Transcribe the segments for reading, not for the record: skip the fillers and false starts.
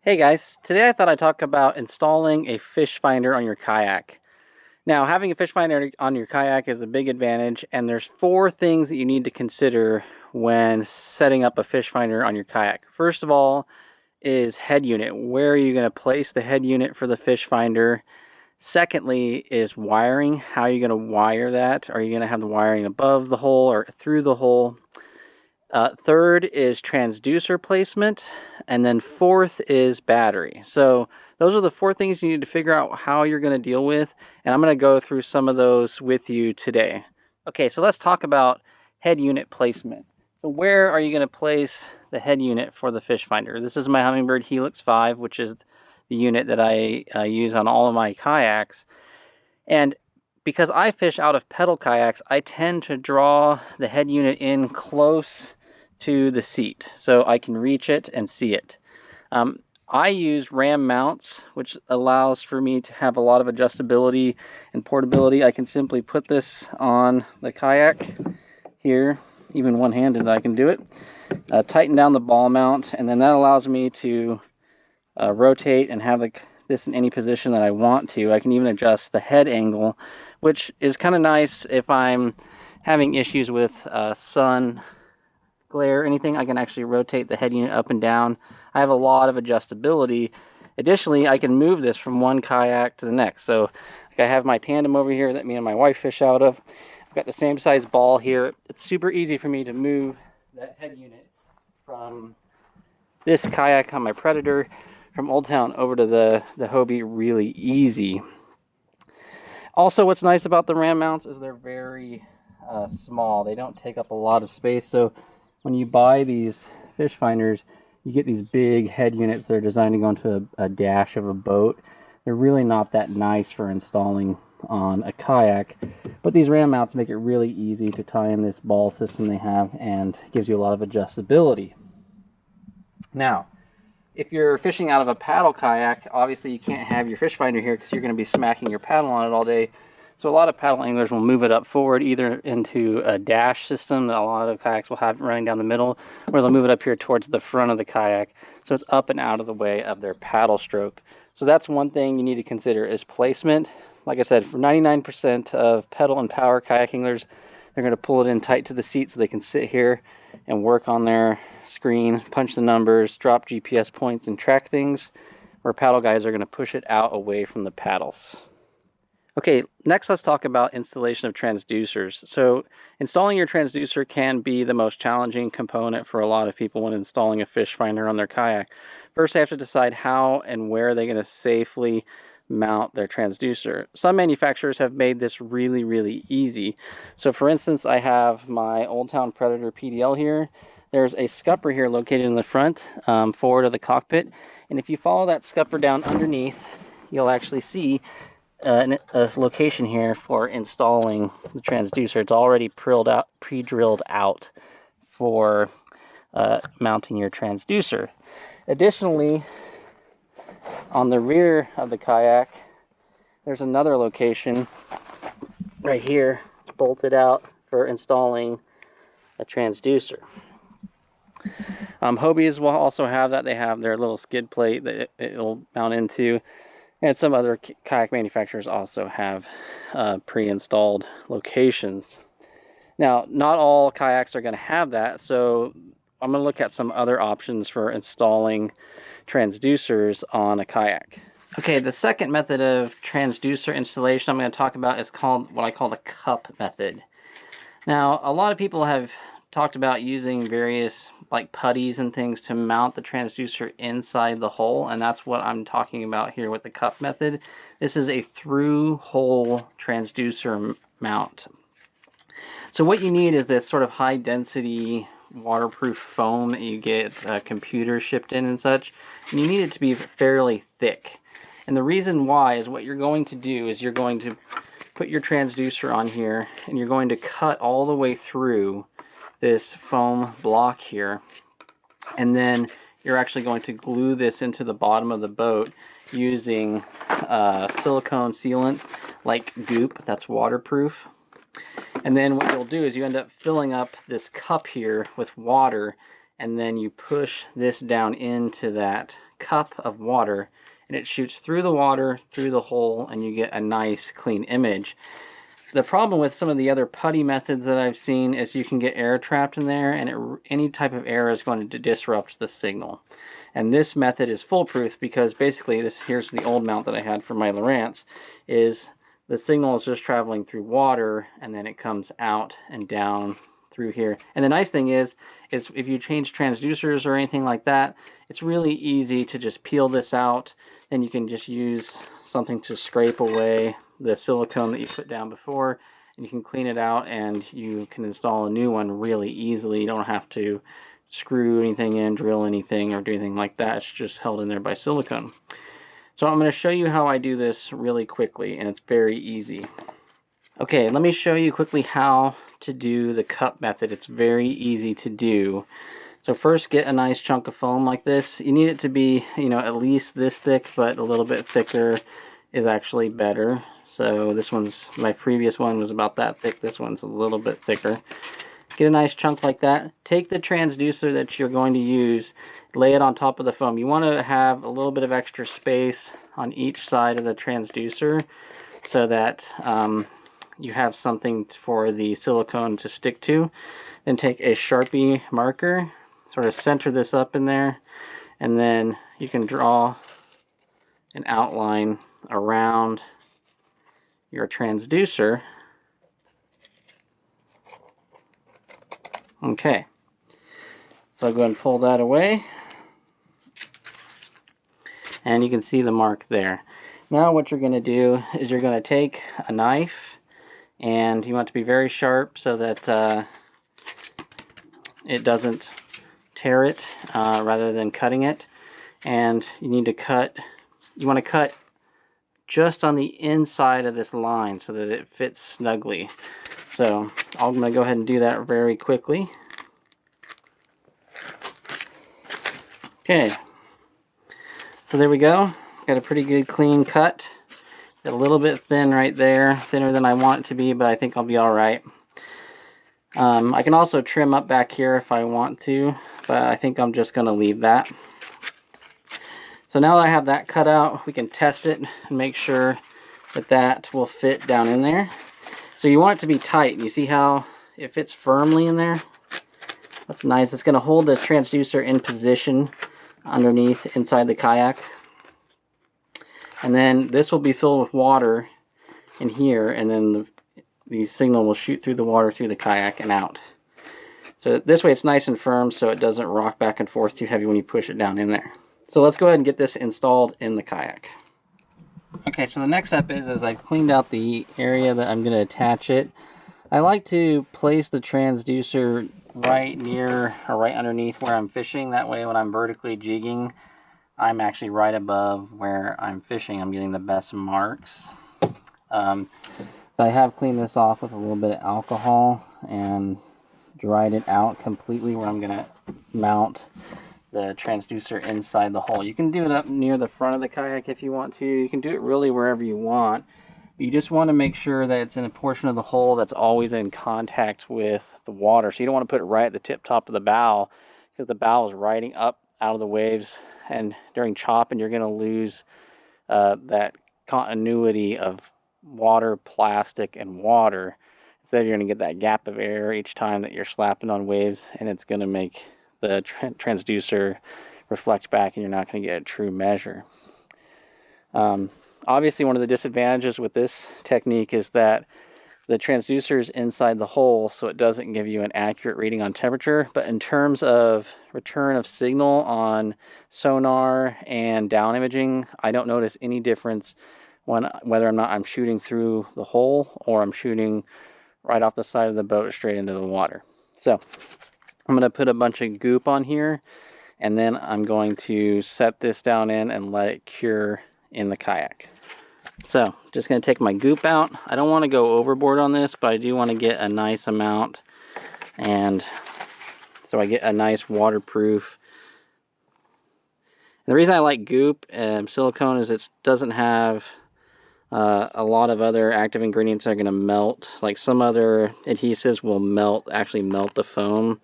Hey guys, today I thought I'd talk about installing a fish finder on your kayak. Now, having a fish finder on your kayak is a big advantage, and there's 4 things that you need to consider when setting up a fish finder on your kayak. First of all is head unit. Where are you going to place the head unit for the fish finder? Secondly is wiring. How are you going to wire that? Are you going to have the wiring above the hole or through the hole? Third is transducer placement, and then fourth is battery. So those are the 4 things you need to figure out how you're going to deal with, and I'm going to go through some of those with you today. Okay, so let's talk about head unit placement. So where are you going to place the head unit for the fish finder? This is my Humminbird Helix 5, which is the unit that I use on all of my kayaks. And because I fish out of pedal kayaks, I tend to draw the head unit in close to the seat so I can reach it and see it. I use ram mounts, which allows for me to have a lot of adjustability and portability. I can simply put this on the kayak here, even one-handed I can do it. Tighten down the ball mount, and then that allows me to rotate and have this in any position that I want to. I can even adjust the head angle, which is kind of nice if I'm having issues with sun glare or anything. I can actually rotate the head unit up and down. I have a lot of adjustability. Additionally, I can move this from one kayak to the next. So like I have my tandem over here that me and my wife fish out of. I've got the same size ball here. It's super easy for me to move that head unit from this kayak on my Predator from Old Town over to the Hobie really easy. Also, what's nice about the ram mounts is they're very small. They don't take up a lot of space. So when you buy these fish finders, you get these big head units that are designed to go into a dash of a boat. They're really not that nice for installing on a kayak, but these ram mounts make it really easy to tie in this ball system they have, and gives you a lot of adjustability. Now, if you're fishing out of a paddle kayak, obviously you can't have your fish finder here because you're going to be smacking your paddle on it all day. So a lot of paddle anglers will move it up forward, either into a dash system that a lot of kayaks will have running down the middle, or they'll move it up here towards the front of the kayak, so it's up and out of the way of their paddle stroke. So that's one thing you need to consider is placement. Like I said, for 99% of pedal and power kayak anglers, they're going to pull it in tight to the seat so they can sit here and work on their screen, punch the numbers, drop GPS points, and track things, where paddle guys are going to push it out away from the paddles. Okay, next let's talk about installation of transducers. So installing your transducer can be the most challenging component for a lot of people when installing a fish finder on their kayak. First, they have to decide how and where they're going to safely mount their transducer. Some manufacturers have made this really easy. So for instance, I have my Old Town Predator PDL here. There's a scupper here located in the front, forward of the cockpit. And if you follow that scupper down underneath, you'll actually see a location here for installing the transducer. It's already pre-drilled out for mounting your transducer. Additionally, on the rear of the kayak, there's another location right here bolted out for installing a transducer. Hobies will also have that. They have their little skid plate that it'll mount into. And some other kayak manufacturers also have pre-installed locations. Now, not all kayaks are going to have that, so I'm going to look at some other options for installing transducers on a kayak. Okay, the second method of transducer installation I'm going to talk about is called what I call the cup method. Now, a lot of people have talked about using various like putties and things to mount the transducer inside the hole, and that's what I'm talking about here with the cup method. This is a through-hole transducer mount. So what you need is this sort of high density waterproof foam that you get computers shipped in and such, and you need it to be fairly thick. And the reason why is what you're going to do is you're going to put your transducer on here, and you're going to cut all the way through this foam block here, and you're actually going to glue this into the bottom of the boat using silicone sealant like goop that's waterproof. And then what you'll do is you end up filling up this cup here with water, and then you push this down into that cup of water, and it shoots through the water, through the hole, and you get a nice clean image. The problem with some of the other putty methods that I've seen is you can get air trapped in there, and any type of air is going to disrupt the signal. And this method is foolproof because basically here's the old mount that I had for my Lowrance, is the signal is just traveling through water, and then it comes out and down through here. And the nice thing is if you change transducers or anything like that, it's really easy to just peel this out. Then you can just use something to scrape away the silicone that you put down before, and you can clean it out, and you can install a new one really easily. You don't have to screw anything in, drill anything, or do anything like that. It's just held in there by silicone. So I'm going to show you how I do this really quickly, and it's very easy. Okay, let me show you quickly how to do the cup method. It's very easy to do. So first, get a nice chunk of foam like this. You need it to be, at least this thick, but a little bit thicker is actually better. So this one's, my previous one was about that thick. This one's a little bit thicker. Get a nice chunk like that. Take the transducer that you're going to use, lay it on top of the foam. You want to have a little bit of extra space on each side of the transducer so that you have something for the silicone to stick to. Then take a Sharpie marker, sort of center this up in there, and then you can draw an outline around your transducer. Okay, so I'll go ahead and pull that away, and you can see the mark there. Now what you're going to do is you're going to take a knife, and you want it to be very sharp so that it doesn't tear it rather than cutting it. And you need to cut, you want to cut just on the inside of this line so that it fits snugly. So I'm going to go ahead and do that very quickly. Okay, so there we go. Got a pretty good clean cut. Got a little bit thin right there, thinner than I want it to be, but I think I'll be all right. I can also trim up back here if I want to, but I think I'm just going to leave that. So now that I have that cut out, we can test it and make sure that that will fit down in there. So you want it to be tight. You see how it fits firmly in there? That's nice. It's going to hold the transducer in position underneath inside the kayak. And then this will be filled with water in here, and then the signal will shoot through the water through the kayak and out. So this way it's nice and firm so it doesn't rock back and forth too heavy when you push it down in there. So let's go ahead and get this installed in the kayak. Okay, so the next step is I've cleaned out the area that I'm going to attach it. I like to place the transducer right near or right underneath where I'm fishing. That way when I'm vertically jigging, I'm actually right above where I'm fishing. I'm getting the best marks. I have cleaned this off with a little bit of alcohol and dried it out completely where I'm going to mount the transducer inside the hole. You can do it up near the front of the kayak if you want to. You can do it really wherever you want. You just want to make sure that it's in a portion of the hole that's always in contact with the water. So you don't want to put it right at the tip top of the bow, because the bow is riding up out of the waves, and during chopping you're going to lose that continuity of water, plastic, and water. Instead you're going to get that gap of air each time that you're slapping on waves, and it's going to make the transducer reflect back, and you're not going to get a true measure. Obviously one of the disadvantages with this technique is that the transducer is inside the hole, so it doesn't give you an accurate reading on temperature. But in terms of return of signal on sonar and down imaging, I don't notice any difference whether or not I'm shooting through the hole or I'm shooting right off the side of the boat straight into the water. So I'm going to put a bunch of goop on here, and then I'm going to set this down in and let it cure in the kayak. So just going to take my goop out. I don't want to go overboard on this, but I do want to get a nice amount, and so I get a nice waterproof. And the reason I like goop silicone is it doesn't have a lot of other active ingredients that are going to melt. Like some other adhesives will actually melt the foam,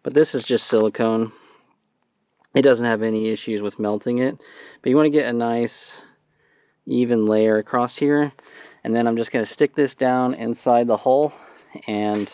but this is just silicone. it doesn't have any issues with melting it. But you want to get a nice even layer across here, and then I'm just going to stick this down inside the hull and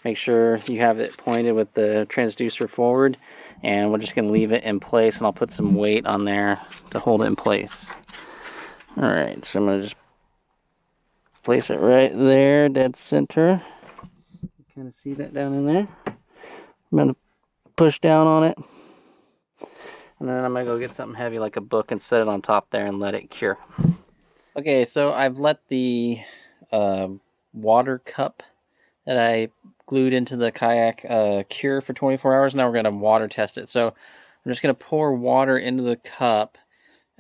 make sure you have it pointed with the transducer forward, and we're just going to leave it in place, and I'll put some weight on there to hold it in place. Alright, so I'm going to just place it right there, dead center. Kind of see that down in there. I'm going to push down on it, and then I'm going to go get something heavy like a book and set it on top there and let it cure. Okay, so I've let the water cup that I glued into the kayak cure for 24 hours. Now we're going to water test it. So I'm just going to pour water into the cup.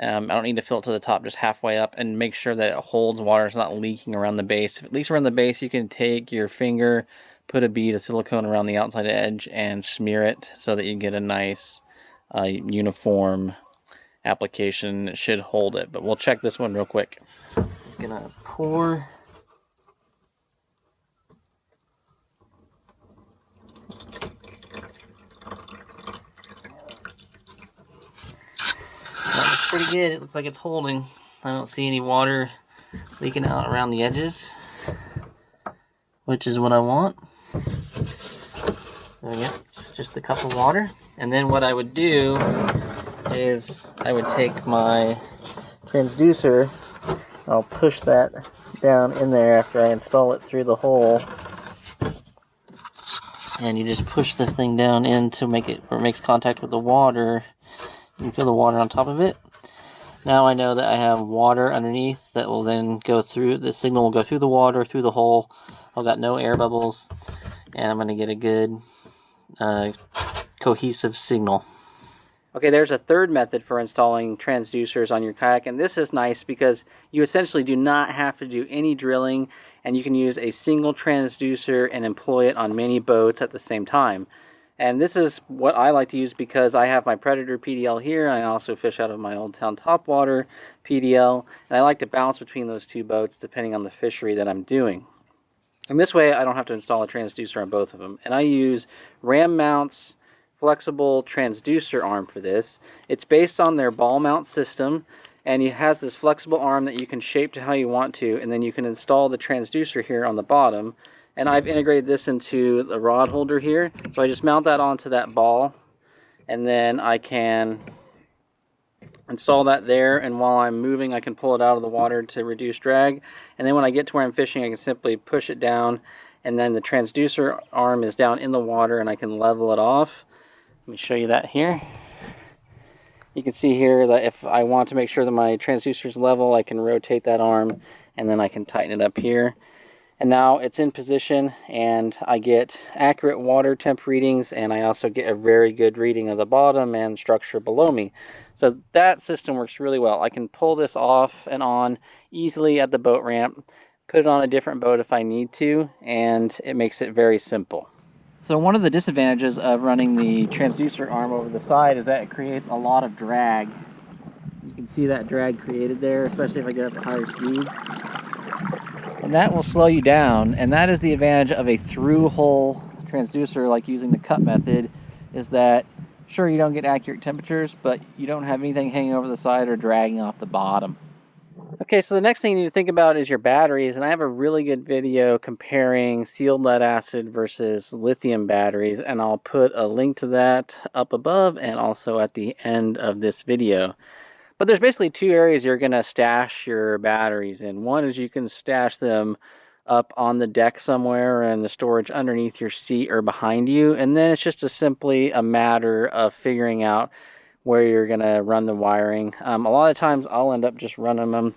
I don't need to fill it to the top, just halfway up, and make sure that it holds water. It's not leaking around the base. If it leaks around the base, you can take your finger, put a bead of silicone around the outside edge, and smear it so that you get a nice uniform application. It should hold it, but we'll check this one real quick. I'm gonna pour. That looks pretty good. It looks like it's holding. I don't see any water leaking out around the edges, which is what I want. There we go. It's just a cup of water. And then what I would do is I would take my transducer, I'll push that down in there after I install it through the hole, and you just push this thing down in to make it where it makes contact with the water. You can feel the water on top of it. Now I know that I have water underneath that will then go through, the signal will go through the water, through the hole. I've got no air bubbles, and I'm going to get a good cohesive signal. Okay, there's a third method for installing transducers on your kayak, and this is nice because you essentially do not have to do any drilling, and you can use a single transducer and employ it on many boats at the same time. And this is what I like to use because I have my Predator PDL here, and I also fish out of my Old Town Topwater PDL, and I like to bounce between those two boats depending on the fishery that I'm doing. And this way I don't have to install a transducer on both of them. And I use Ram Mount's flexible transducer arm for this. It's based on their ball mount system, and it has this flexible arm that you can shape to how you want to, and then you can install the transducer here on the bottom. And I've integrated this into the rod holder here, so I just mount that onto that ball, and then I can install that there, and while I'm moving I can pull it out of the water to reduce drag, and then when I get to where I'm fishing I can simply push it down, and then the transducer arm is down in the water and I can level it off. Let me show you that here. You can see here that if I want to make sure that my transducer is level, I can rotate that arm and then I can tighten it up here. And now it's in position and I get accurate water temp readings, and I also get a very good reading of the bottom and structure below me. So that system works really well. I can pull this off and on easily at the boat ramp, put it on a different boat if I need to, and it makes it very simple. So one of the disadvantages of running the transducer arm over the side is that it creates a lot of drag. You can see that drag created there, especially if I get up at higher speeds. And that will slow you down, and that is the advantage of a through-hull transducer, like using the cut method, is that sure, you don't get accurate temperatures, but you don't have anything hanging over the side or dragging off the bottom. Okay, so the next thing you need to think about is your batteries, and I have a really good video comparing sealed lead acid versus lithium batteries, and I'll put a link to that up above and also at the end of this video. But there's basically two areas you're going to stash your batteries in. One is you can stash them up on the deck somewhere in the storage underneath your seat or behind you, and then it's just simply a matter of figuring out where you're going to run the wiring. A lot of times I'll end up just running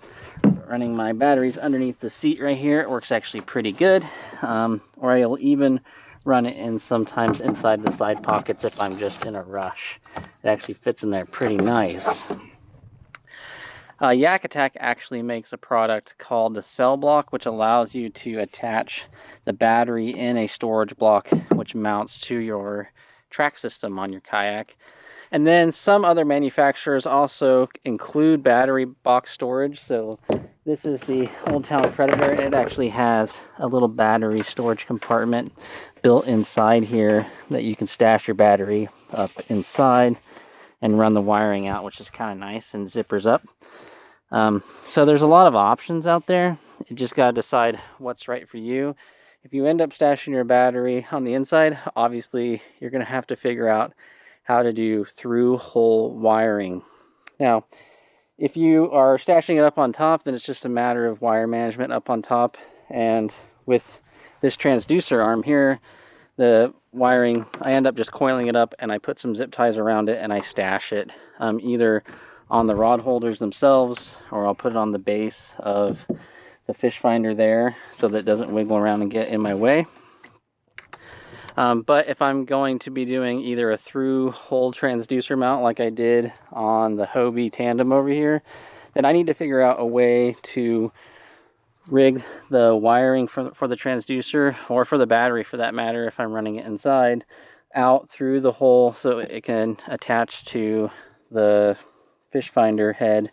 my batteries underneath the seat right here. It works actually pretty good. Or I'll even run it in sometimes inside the side pockets if I'm just in a rush. It actually fits in there pretty nice. Yak Attack actually makes a product called the cell block, which allows you to attach the battery in a storage block which mounts to your track system on your kayak. And then some other manufacturers also include battery box storage. So this is the Old Town Predator. It actually has a little battery storage compartment built inside here that you can stash your battery up inside. and run the wiring out, which is kind of nice and zippers up. So there's a lot of options out there. You just got to decide what's right for you. If you end up stashing your battery on the inside, obviously you're going to have to figure out how to do through-hole wiring. Now, if you are stashing it up on top, then it's just a matter of wire management up on top. And with this transducer arm here, the wiring, I end up just coiling it up and I put some zip ties around it and I stash it either on the rod holders themselves, or I'll put it on the base of the Fishfinder there so that it doesn't wiggle around and get in my way. But if I'm going to be doing either a through-hole transducer mount like I did on the Hobie tandem over here, then I need to figure out a way to rig the wiring for the transducer, or for the battery for that matter if I'm running it inside, out through the hole so it can attach to the Fishfinder head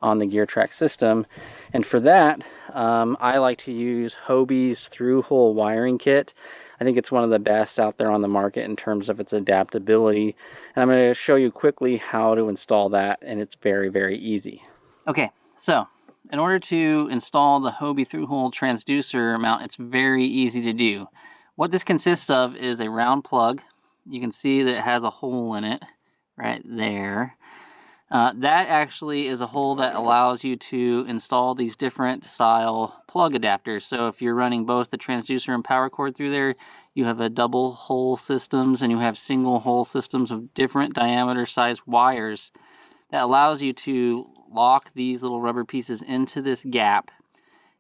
on the gear track system. And for that, I like to use Hobie's through-hole wiring kit. I think it's one of the best out there on the market in terms of its adaptability. And I'm going to show you quickly how to install that, and it's very, very easy. Okay, so in order to install the Hobie through-hole transducer mount, it's very easy to do. What this consists of is a round plug. You can see that it has a hole in it right there. That actually is a hole that allows you to install these different style plug adapters. So if you're running both the transducer and power cord through there, you have a double hole systems and you have single hole systems of different diameter size wires that allows you to lock these little rubber pieces into this gap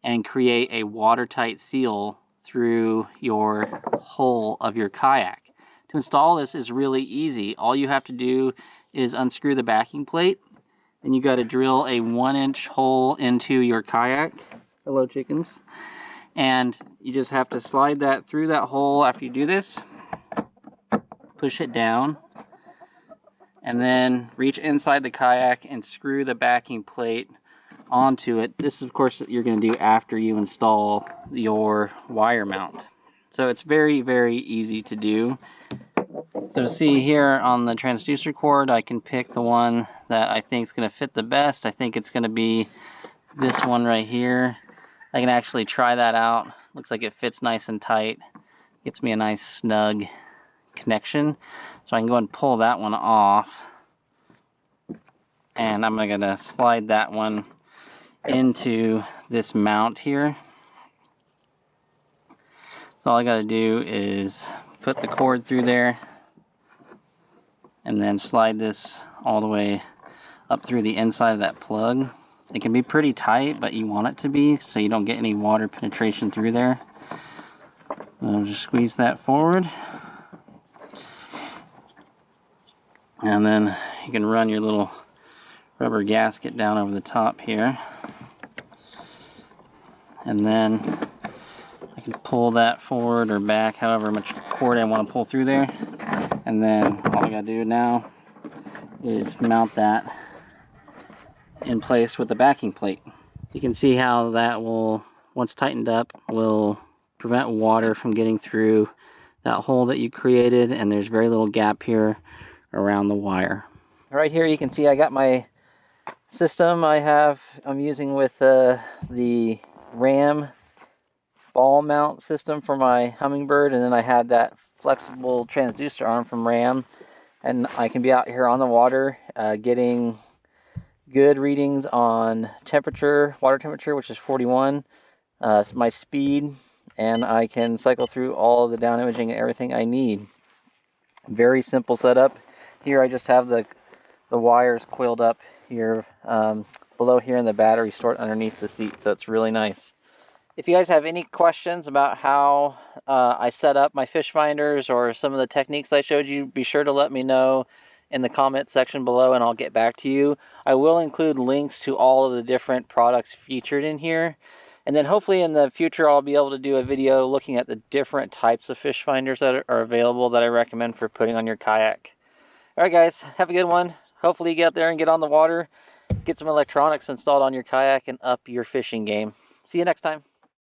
and create a watertight seal through your hull of your kayak. To install this is really easy. All you have to do is unscrew the backing plate, and you got to drill a 1-inch hole into your kayak. Hello, chickens. And you just have to slide that through that hole after you do this. Push it down, and then reach inside the kayak and screw the backing plate onto it. This is, of course, what you're going to do after you install your wire mount. So it's very, very easy to do. So see here on the transducer cord, I can pick the one that I think is going to fit the best. I think it's going to be this one right here. I can actually try that out. Looks like it fits nice and tight. Gets me a nice snug connection. So I can go and pull that one off. And I'm going to slide that one into this mount here. So all I got to do is put the cord through there and then slide this all the way up through the inside of that plug. It can be pretty tight, but you want it to be so you don't get any water penetration through there. I'll just squeeze that forward. And then you can run your little rubber gasket down over the top here. And then I can pull that forward or back, however much cord I want to pull through there. And then all I gotta do now is mount that in place with the backing plate. You can see how that will, once tightened up, will prevent water from getting through that hole that you created, and there's very little gap here around the wire. Right here you can see I got my system I'm using with the Ram ball mount system for my Hummingbird, and then I had that flexible transducer arm from Ram, and I can be out here on the water getting good readings on temperature, water temperature, which is 41, my speed, and I can cycle through all of the down imaging and everything I need. Very simple setup. Here I just have the wires coiled up here below here, and the battery stored underneath the seat, so it's really nice. If you guys have any questions about how I set up my fish finders or some of the techniques I showed you, be sure to let me know in the comment section below and I'll get back to you. I will include links to all of the different products featured in here. And then hopefully in the future I'll be able to do a video looking at the different types of fish finders that are available that I recommend for putting on your kayak. Alright guys, have a good one. Hopefully you get out there and get on the water, get some electronics installed on your kayak, and up your fishing game. See you next time.